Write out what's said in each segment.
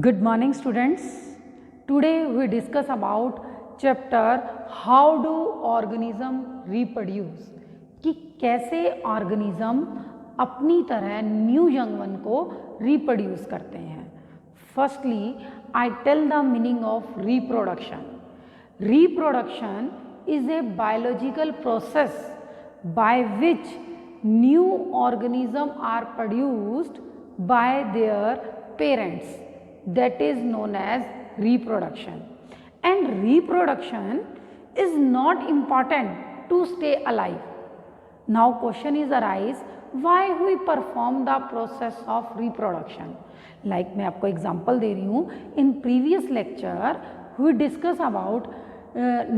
Good morning students. Today we discuss about chapter how do organism reproduce कि कैसे organism अपनी तरह new young one को reproduce करते हैं. Firstly I tell the meaning of reproduction. Reproduction is a biological process by which new organisms are produced by their parents. That is known as reproduction. And reproduction is not important to stay alive. Now question is arise, why we perform the process of reproduction? Like मैं आपको example दे रही हूँ. In previous lecture we discuss about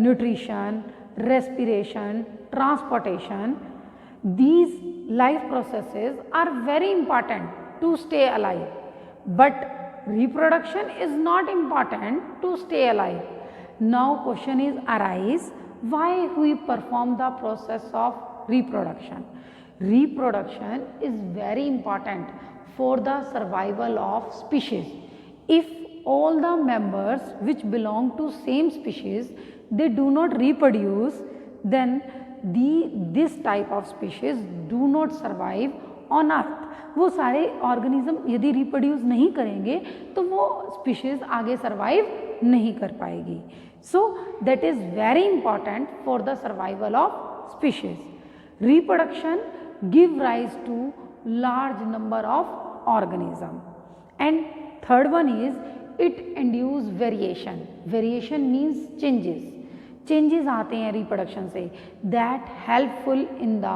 nutrition, respiration, transportation. These life processes are very important to stay alive. But reproduction is not important to stay alive. Now question is arise, why we perform the process of reproduction? Reproduction is very important for the survival of species. If all the members which belong to same species they do not reproduce, then this type of species do not survive on earth. वो सारे organism यदि reproduce नहीं करेंगे तो वो species आगे survive नहीं कर पाएगी. So that is very important for the survival of species. Reproduction give rise to large number of organism. And third one is it induce variation. Variation means changes आते हैं रिप्रोडक्शन से that helpful in the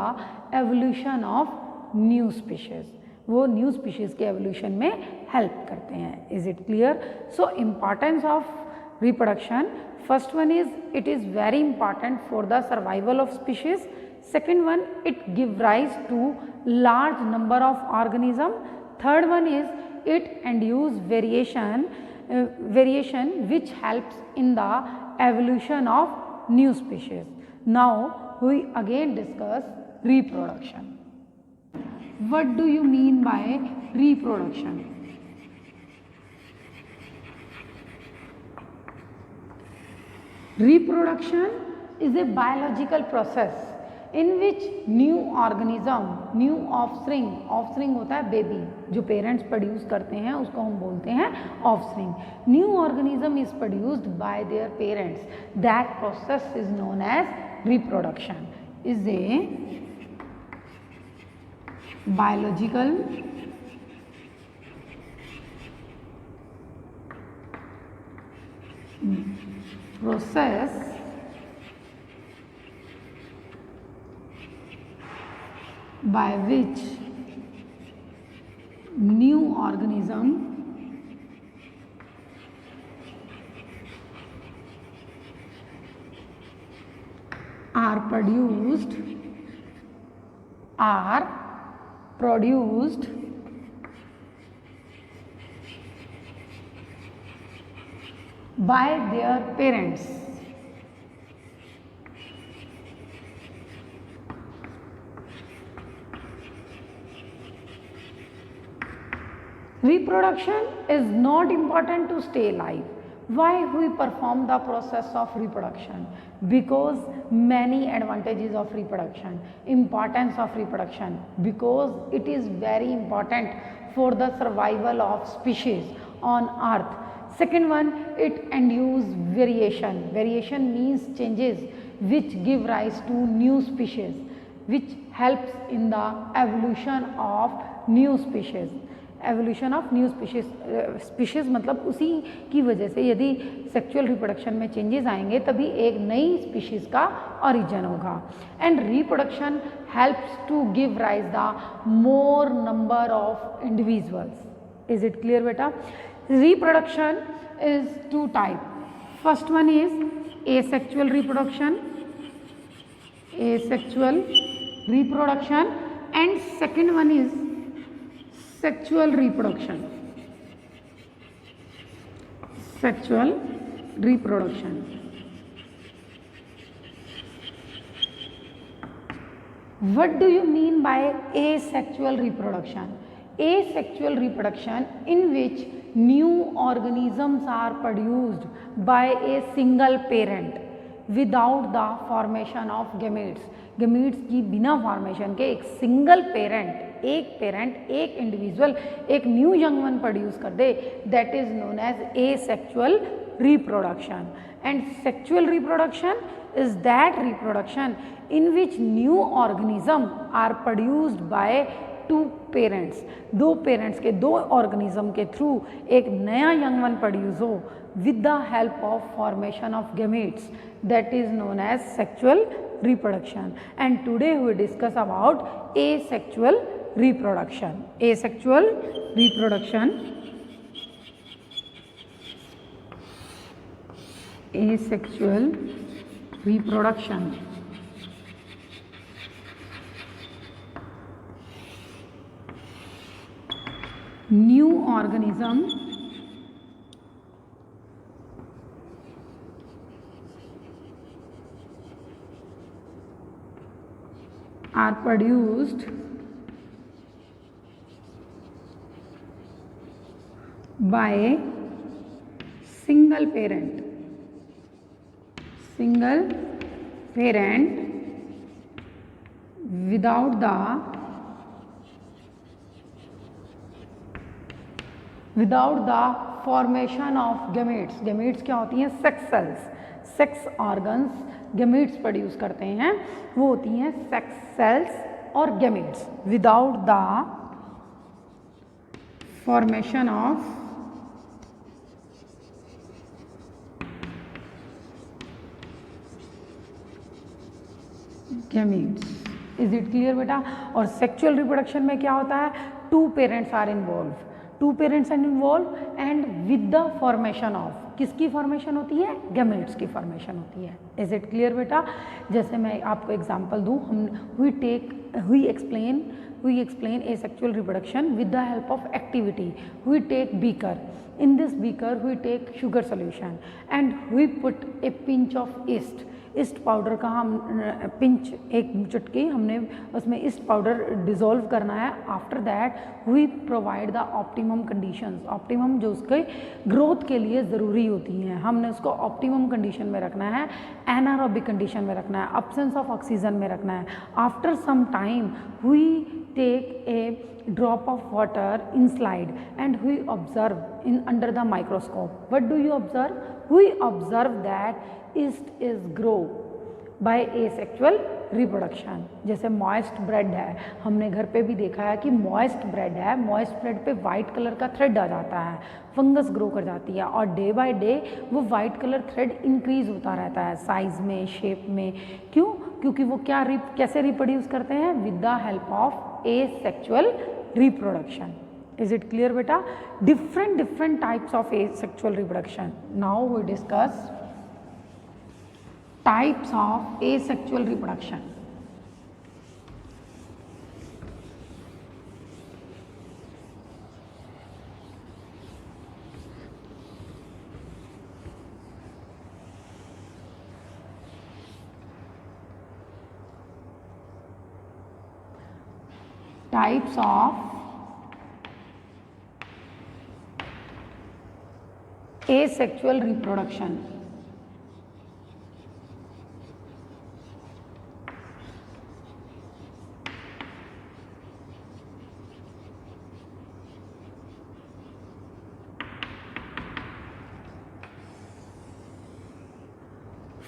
evolution of new species. वो new species के evolution में help करते हैं. Is it clear? So importance of reproduction, first one is it is very important for the survival of species. Second one it give rise to large number of organism. Third one is it induce variation which helps in the evolution of new species. Now we again discuss reproduction. What do you mean by reproduction? Reproduction is a biological process in which new organism, new offspring होता है baby, जो parents produce करते हैं उसको हम बोलते हैं offspring. New organism is produced by their parents. That process is known as reproduction. Is a biological process by which new organism are produced by their parents. Reproduction is not important to stay alive. Why we perform the process of reproduction? Because many advantages of reproduction. Importance of reproduction, because it is very important for the survival of species on earth. Second one, it induces variation. Variation means changes which give rise to new species, which helps in the evolution of new species. Evolution of new species मतलब उसी की वजह से यदि sexual reproduction में changes आएंगे तभी एक नई स्पीशीज़ का ओरिजिन होगा. And reproduction helps to give rise the more number of individuals. Is it clear बेटा? Reproduction is two type. First one is asexual reproduction. Asexual reproduction. And second one is sexual reproduction. Sexual reproduction. What do you mean by asexual reproduction? Asexual reproduction in which new organisms are produced by a single parent without the formation of gametes. gametes की बिना formation के एक single parent, एक individual एक new young one produce कर दे, that is known as asexual reproduction. And sexual reproduction is that reproduction in which new organism are produced by two parents, दो parents के दो ऑर्गेनिज्म के थ्रू एक नया यंग वन प्रोड्यूस हो with the help of formation of gametes, that is known as sexual reproduction. And today we discuss about asexual reproduction. Asexual reproduction, asexual reproduction. New organism are produced by a single parent without the formation of gametes. gametes क्या होती हैं? Sex cells. Sex organs gametes produce करते हैं, वो होती हैं sex cells और gametes. Without the formation of gametes. Is it clear बेटा? और सेक्सुअल रिप्रोडक्शन में क्या होता है? Two parents are involve and with the formation of, किसकी फॉर्मेशन होती है? गैमेट्स की फॉर्मेशन होती है. इज इट क्लियर बेटा? जैसे मैं आपको एग्जांपल दूं, हम we explain asexual reproduction with the help of activity. We take beaker. In this beaker we take sugar solution and we put a pinch of yeast. East powder का हम pinch, एक चुटकी हमने उसमें ईस्ट पाउडर डिज़ोल्व करना है. After that we provide the optimum conditions. Optimum जो उसके ग्रोथ के लिए ज़रूरी होती हैं, हमने उसको ऑप्टिमम कंडीशन में रखना है, एनारोबिक कंडीशन में रखना है, एब्सेंस ऑफ ऑक्सीजन में रखना है. After some time we take a drop of water in slide and we observe under the microscope. What do you observe? We observe that yeast is grow by asexual reproduction. जैसे moist bread है, हमने घर पे भी देखा है कि moist bread है, moist bread पे white कलर का थ्रेड आ जाता है, फंगस ग्रो कर जाती है और डे बाय डे वो वाइट कलर थ्रेड इंक्रीज होता रहता है साइज में, शेप में. क्यों? क्योंकि वो कैसे रिप्रोड्यूस करते हैं? With the help of asexual reproduction. Is it clear beta? Different types of asexual reproduction. Now we discuss types of asexual reproduction. Types of asexual reproduction.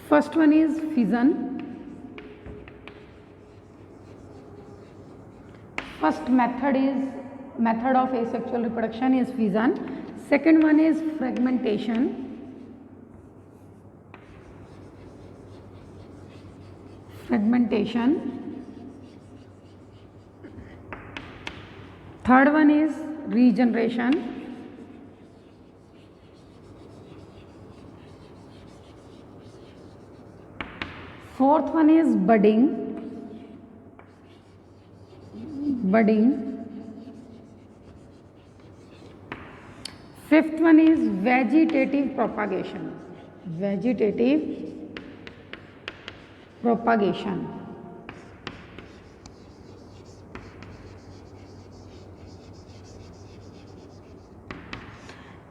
First one is fission. First method of asexual reproduction is fission. Second one is fragmentation. Third one is regeneration. Fourth one is budding. Fifth one is vegetative propagation.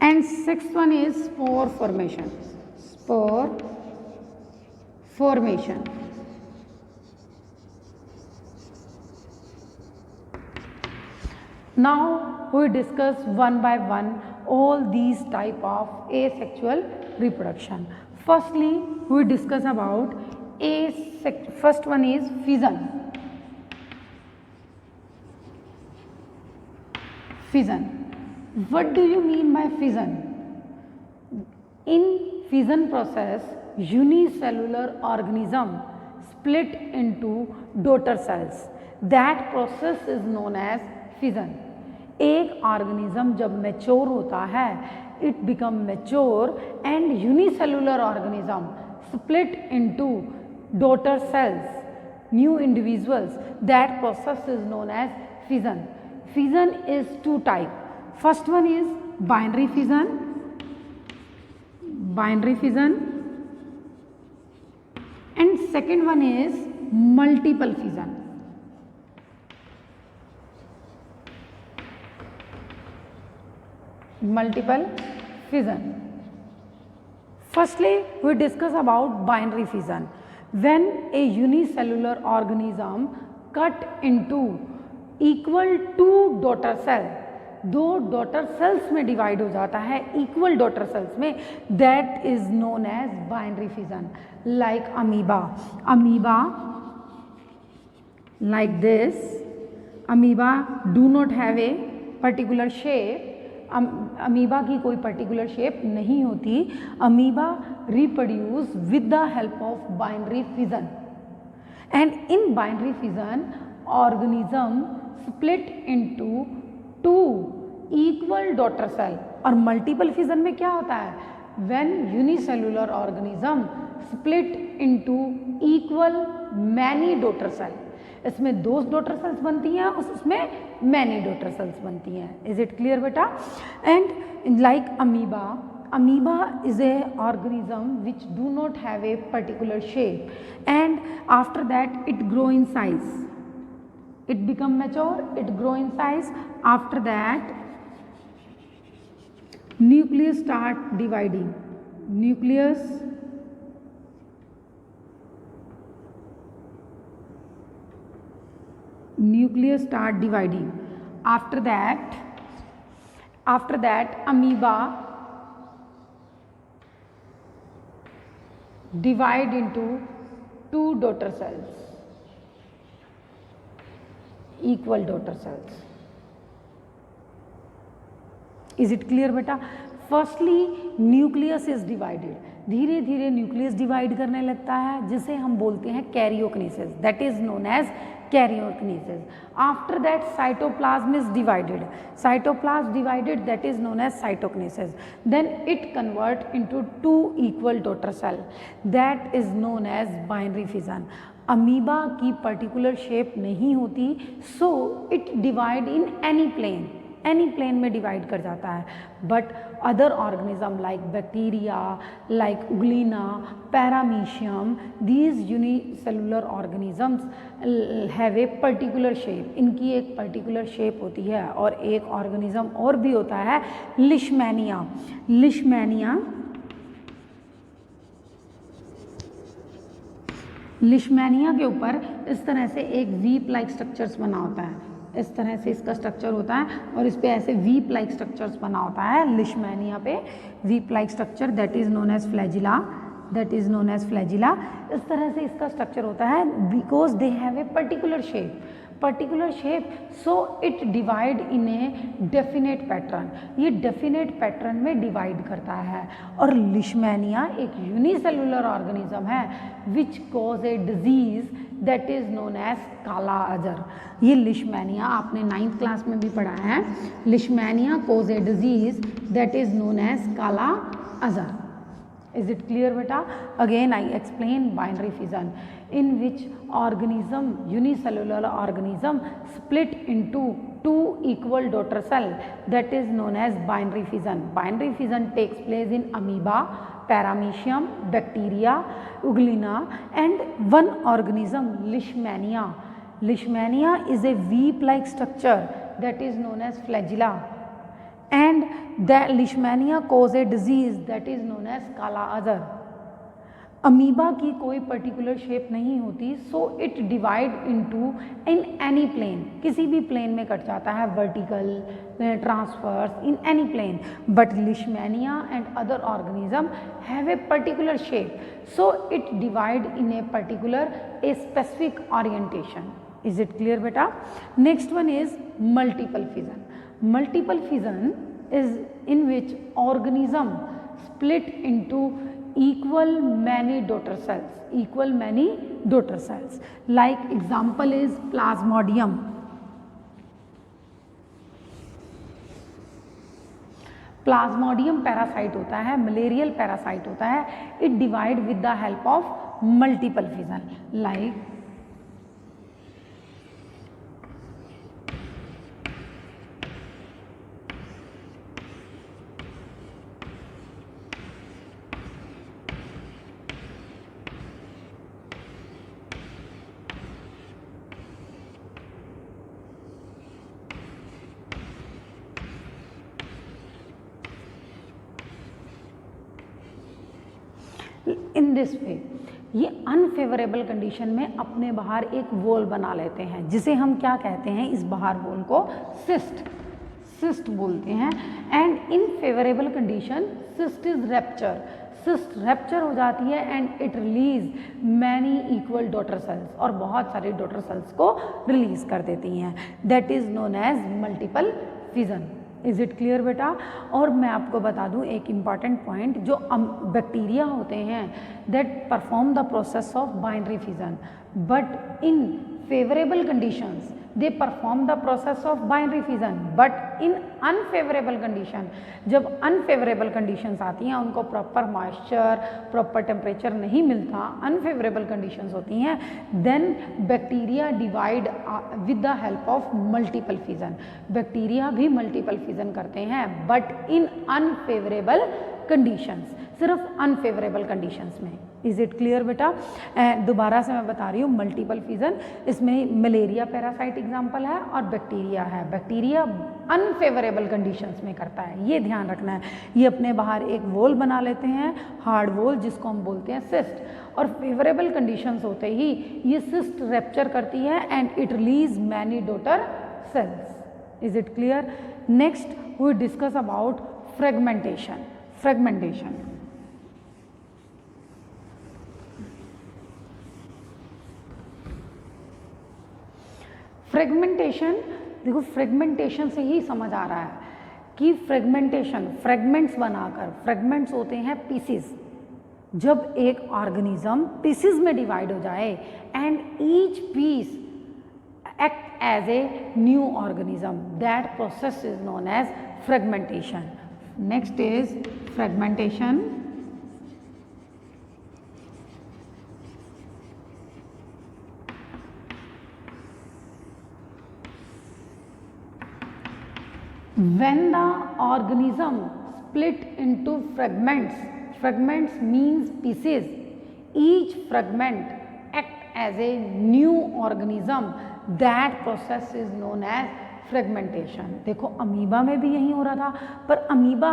and sixth one is spore formation. Spore formation. Now we discuss one by one all these type of asexual reproduction. Firstly, we discuss about first one is fission. Fission. What do you mean by fission? In fission process, unicellular organism split into daughter cells. That process is known as fission. एक organism जब mature होता है, it become mature and unicellular organism split into daughter cells, new individuals. That process is known as fission. Fission is two type. First one is binary fission. Binary fission. And second one is multiple fission. Multiple fission. Firstly, we discuss about binary fission. When a unicellular organism cut into equal two daughter cell, दो daughter cells में divide हो जाता है equal daughter cells में, that is known as binary fission. Like amoeba. Amoeba like this. Amoeba do not have a particular shape. Amoeba की कोई particular shape नहीं होती. Amoeba reproduce with the help of binary fission, and in binary fission organism split into two equal daughter cell. और multiple fission में क्या होता है? When unicellular organism split into equal many daughter cell. इसमें दो daughter sales बनती हैं, उसमें मैनी डॉटर सेल्स बनती हैं. इज इट क्लियर बेटा? And like amoeba, amoeba is a organism which do not have a particular shape, and after that it grow in size, it become mature, it grow in size. After that nucleus start dividing. Nucleus start dividing. After that amoeba divide into two daughter cells, equal daughter cells. Is it clear beta? Firstly nucleus is divided. धीरे धीरे nucleus divide करने लगता है, जिसे हम बोलते हैं karyokinesis. That is known as karyokinesis. After that cytoplasm is divided. Cytoplasm divided, that is known as cytokinesis. Then it convert into two equal daughter cell, that is known as binary fission. Amoeba की particular shape नहीं होती, so it divide in any plane में divide कर जाता है. But other organism like bacteria, like euglena, paramecium, these unicellular organisms have a particular shape. इनकी एक particular shape होती है. और एक ऑर्गेनिज्म और भी होता है, लिशमैनिया. लिशमैनिया के ऊपर इस तरह से एक वीप लाइक स्ट्रक्चर्स बना होता है. इस तरह से इसका स्ट्रक्चर होता है और इस पे ऐसे वीप लाइक स्ट्रक्चर्स बना होता है. लिशमैनिया पे whip like structure, that is known as flagella. इस तरह से इसका स्ट्रक्चर होता है, because they have a particular shape, so it divide in a definite pattern. ये डेफिनेट पैटर्न में डिवाइड करता है. और लिशमैनिया एक यूनिसेलुलर ऑर्गेनिज्म है which cause a disease that is known as kala azar. ये लिशमैनिया आपने 9th क्लास में भी पढ़ा है. Leishmania cause a disease that is known as kala azar. Is it clear beta? Again I explain binary fission, in which unicellular organism split into two equal daughter cell, that is known as binary fission. Binary fission takes place in amoeba, paramecium, bacteria, uglina, and one organism, Leishmania. Leishmania is a weep like structure that is known as flagella. and the leishmania cause a disease that is known as काला Azhar. Amoeba की कोई particular shape नहीं होती, so it divide into in any plane, किसी भी plane में cut जाता है, vertical, transverse, in any plane, but Leishmania and other organism have a particular shape, so it divide in a particular a specific orientation. Is it clear बेटा? Next one is multiple fission. Multiple fission is in which organism split into equal many daughter cells, like example is plasmodium। Plasmodium parasite होता है, malarial parasite होता है, it divide with the help of multiple fission, like in this way. ये unfavourable condition में अपने बाहर एक wall बना लेते हैं, जिसे हम क्या कहते हैं, इस बाहर वॉल को सिस्ट बोलते हैं। And in favourable condition cyst is rapture, cyst rapture हो जाती है and it release many equal daughter sales, और बहुत सारे डॉटर सेल्स को रिलीज कर देती हैं, that is known as multiple fission. Is it clear बेटा? और मैं आपको बता दूं एक इम्पॉर्टेंट पॉइंट, जो बैक्टीरिया होते हैं that perform the process of binary fission, but in favourable conditions they perform the process of binary fission, but in unfavourable condition, जब अनफेवरेबल कंडीशंस आती हैं, उनको प्रॉपर मॉइस्चर, प्रॉपर टेम्परेचर नहीं मिलता, unfavourable conditions होती हैं, then bacteria divide with the help of multiple fission. Bacteria भी multiple fission करते हैं, बट इन अनफेवरेबल कंडीशंस, सिर्फ अनफेवरेबल कंडीशंस में। इज़ इट क्लियर बेटा? दोबारा से मैं बता रही हूँ, मल्टीपल फिजन, इसमें मलेरिया पैरासाइट एग्जाम्पल है और बैक्टीरिया है। बैक्टीरिया अनफेवरेबल कंडीशंस में करता है, ये ध्यान रखना है। ये अपने बाहर एक वॉल बना लेते हैं, हार्ड वॉल, जिसको हम बोलते हैं सिस्ट, और फेवरेबल कंडीशंस होते ही ये सिस्ट रैप्चर करती है and it release many daughter cells. Is it clear? Next we discuss about fragmentation. Fragmentation, देखो फ्रेगमेंटेशन से ही समझ आ रहा है कि फ्रेगमेंटेशन, फ्रेगमेंट्स बनाकर, फ्रेगमेंट्स होते हैं पीसीज। जब एक ऑर्गेनिज्म पीसीज में डिवाइड हो जाए and each piece act as a new organism, that process is known as fragmentation. Next is fragmentation. When the organism split into fragments, fragments means pieces, each fragment act as a new organism, that process is known as fragmentation. देखो amoeba में भी यही हो रहा था, पर amoeba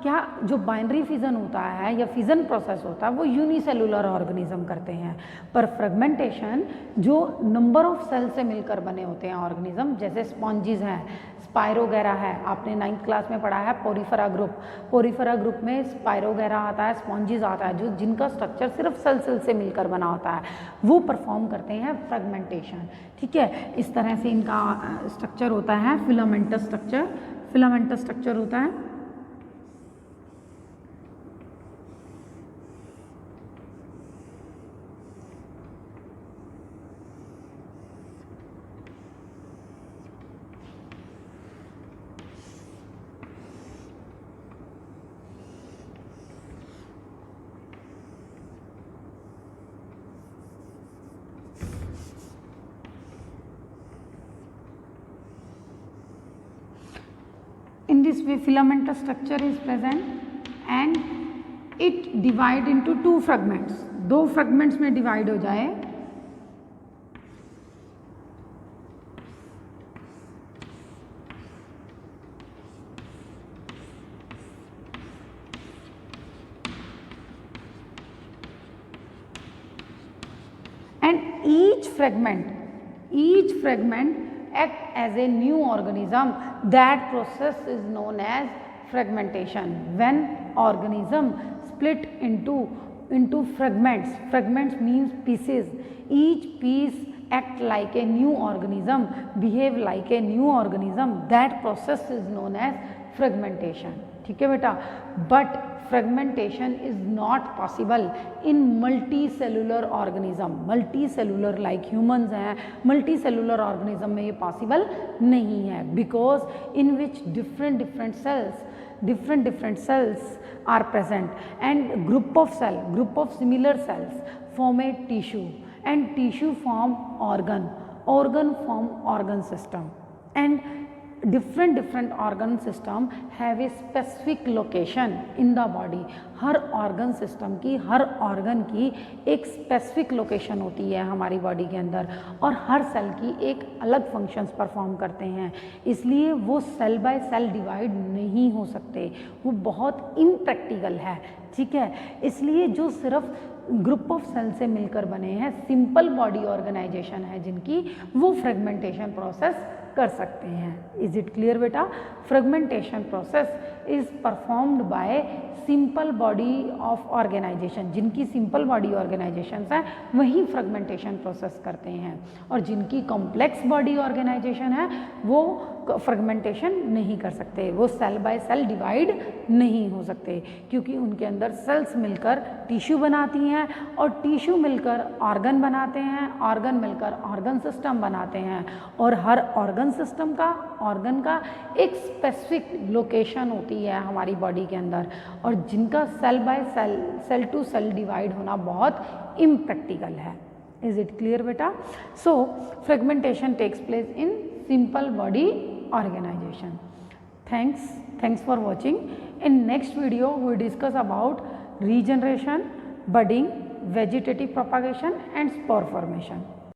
क्या, जो बाइनरी फिजन होता है या फिजन प्रोसेस होता है वो यूनिसेलुलर ऑर्गेनिज्म करते हैं, पर फ्रेगमेंटेशन जो नंबर ऑफ सेल से मिलकर बने होते हैं ऑर्गेनिज्म, जैसे स्पॉन्जिस हैं, स्पाइरोगैरा है, आपने 9th क्लास में पढ़ा है पोरिफेरा ग्रुप, पोरिफेरा ग्रुप में स्पाइरोगैरा आता है, स्पॉन्जिस आता है, जो जिनका स्ट्रक्चर सिर्फ सेल से मिलकर बना होता है, वो परफॉर्म करते हैं फ्रेगमेंटेशन। ठीक है, इस तरह से इनका स्ट्रक्चर होता है, फिलामेंटस स्ट्रक्चर होता है। In this way filamentous structure is present and it divide into two fragments, दो fragments में divide हो जाए each fragment act as a new organism. That process is known as fragmentation. When organism split into fragments means pieces. Each piece act like a new organism, behave like a new organism. That process is known as fragmentation. ठीक है बेटा, but fragmentation is not possible in multi cellular organism. Multi cellular like humans हैं, multi cellular organism में ये possible नहीं है, because in which different cells are present, and group of similar cells form a tissue, and tissue form organ form organ system, and different organ system have a specific location in the body. Her organ system की, हर organ की एक specific location होती है हमारी body के अंदर, और हर cell की एक अलग functions perform करते हैं, इसलिए वो cell by cell divide नहीं हो सकते, वो बहुत impractical है. ठीक है, इसलिए जो सिर्फ ग्रुप ऑफ सेल से मिलकर बने हैं, सिंपल बॉडी ऑर्गेनाइजेशन है जिनकी, वो फ्रेगमेंटेशन प्रोसेस कर सकते हैं. इज इट क्लियर बेटा? Fragmentation process is performed by simple body of organisation. जिनकी सिंपल बॉडी ऑर्गेनाइजेशन है वही फ्रेगमेंटेशन प्रोसेस करते हैं, और जिनकी कॉम्प्लेक्स बॉडी ऑर्गेनाइजेशन है वो फ्रेगमेंटेशन नहीं कर सकते, वो सेल बाय सेल डिवाइड नहीं हो सकते, क्योंकि उनके अंदर सेल्स मिलकर टिश्यू बनाती हैं, और टिश्यू मिलकर ऑर्गन बनाते हैं, ऑर्गन मिलकर ऑर्गन सिस्टम बनाते हैं, और हर ऑर्गन सिस्टम का, ऑर्गन का एक स्पेसिफिक लोकेशन होती है हमारी बॉडी के अंदर, और जिनका cell by cell, cell to cell divide होना बहुत इम्प्रैक्टिकल है. इज इट क्लियर बेटा? So fragmentation takes place in simple body organization. Thanks for watching. In next video we discuss about regeneration, budding, vegetative propagation and spore formation.